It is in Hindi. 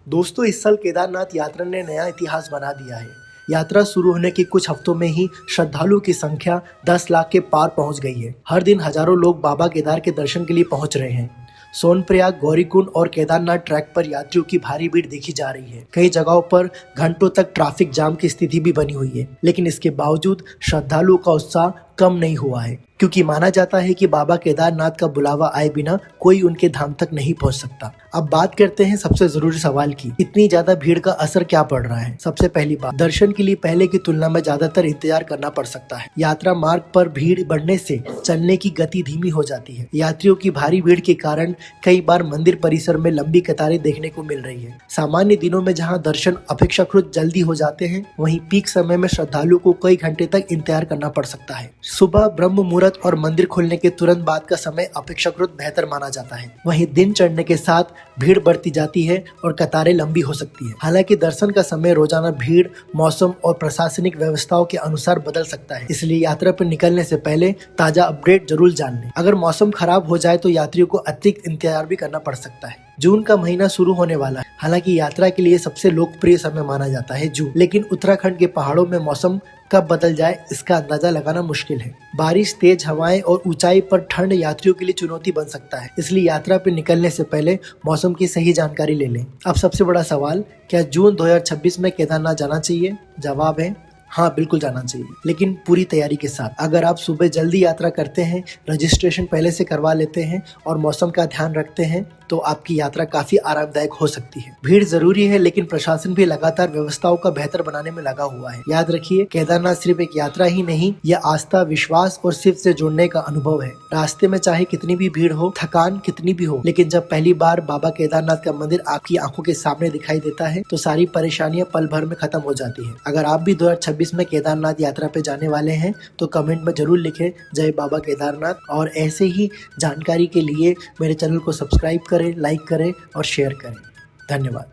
दोस्तों, इस साल केदारनाथ यात्रा ने नया इतिहास बना दिया है। यात्रा शुरू होने के कुछ हफ्तों में ही श्रद्धालुओं की संख्या 10 लाख के पार पहुंच गई है। हर दिन हजारों लोग बाबा केदार के दर्शन के लिए पहुंच रहे हैं। सोनप्रयाग, गौरीकुंड और केदारनाथ ट्रैक पर यात्रियों की भारी भीड़ देखी जा रही है। कई जगहों पर घंटों तक ट्रैफिक जाम की स्थिति भी बनी हुई है, लेकिन इसके बावजूद श्रद्धालुओं का उत्साह कम नहीं हुआ है, क्योंकि माना जाता है कि बाबा केदारनाथ का बुलावा आए बिना कोई उनके धाम तक नहीं पहुंच सकता। अब बात करते हैं सबसे जरूरी सवाल की, इतनी ज्यादा भीड़ का असर क्या पड़ रहा है। सबसे पहली बात, दर्शन के लिए पहले की तुलना में ज्यादातर इंतजार करना पड़ सकता है। यात्रा मार्ग पर भीड़ बढ़ने से चलने की गति धीमी हो जाती है। यात्रियों की भारी भीड़ के कारण कई बार मंदिर परिसर में लंबी कतारें देखने को मिल रही है। सामान्य दिनों में जहाँ दर्शन अपेक्षाकृत जल्दी हो जाते हैं, वहीं पीक समय में श्रद्धालुओं को कई घंटे तक इंतजार करना पड़ सकता है। सुबह ब्रह्म मुहूर्त और मंदिर खुलने के तुरंत बाद का समय अपेक्षाकृत बेहतर माना जाता है। वहीं दिन चढ़ने के साथ भीड़ बढ़ती जाती है और कतारें लंबी हो सकती है। हालांकि दर्शन का समय रोजाना भीड़, मौसम और प्रशासनिक व्यवस्थाओं के अनुसार बदल सकता है, इसलिए यात्रा पर निकलने से पहले ताजा अपडेट जरूर जान लें। अगर मौसम खराब हो जाए तो यात्रियों को अतिरिक्त इंतजार भी करना पड़ सकता है। जून का महीना शुरू होने वाला है। हालांकि यात्रा के लिए सबसे लोकप्रिय समय माना जाता है जून, लेकिन उत्तराखंड के पहाड़ों में मौसम कब बदल जाए इसका अंदाजा लगाना मुश्किल है। बारिश, तेज हवाएं और ऊंचाई पर ठंड यात्रियों के लिए चुनौती बन सकता है, इसलिए यात्रा पर निकलने से पहले मौसम की सही जानकारी ले लें। अब सबसे बड़ा सवाल, क्या जून 2026 में केदारनाथ जाना चाहिए? जवाब है हाँ, बिल्कुल जाना चाहिए, लेकिन पूरी तैयारी के साथ। अगर आप सुबह जल्दी यात्रा करते हैं, रजिस्ट्रेशन पहले से करवा लेते हैं और मौसम का ध्यान रखते हैं तो आपकी यात्रा काफी आरामदायक हो सकती है। भीड़ जरूरी है, लेकिन प्रशासन भी लगातार व्यवस्थाओं का बेहतर बनाने में लगा हुआ है। याद रखिए, केदारनाथ सिर्फ एक यात्रा ही नहीं, यह आस्था, विश्वास और शिव से जुड़ने का अनुभव है। रास्ते में चाहे कितनी भी भीड़ हो, थकान कितनी भी हो, लेकिन जब पहली बार बाबा केदारनाथ का मंदिर आपकी आंखों के सामने दिखाई देता है तो सारी परेशानियां पल भर में खत्म हो जाती है। अगर आप भी 2026 में केदारनाथ यात्रा पे जाने वाले हैं तो कमेंट में जरूर लिखें जय बाबा केदारनाथ। और ऐसे ही जानकारी के लिए मेरे चैनल को सब्सक्राइब करें, लाइक करें और शेयर करें। धन्यवाद।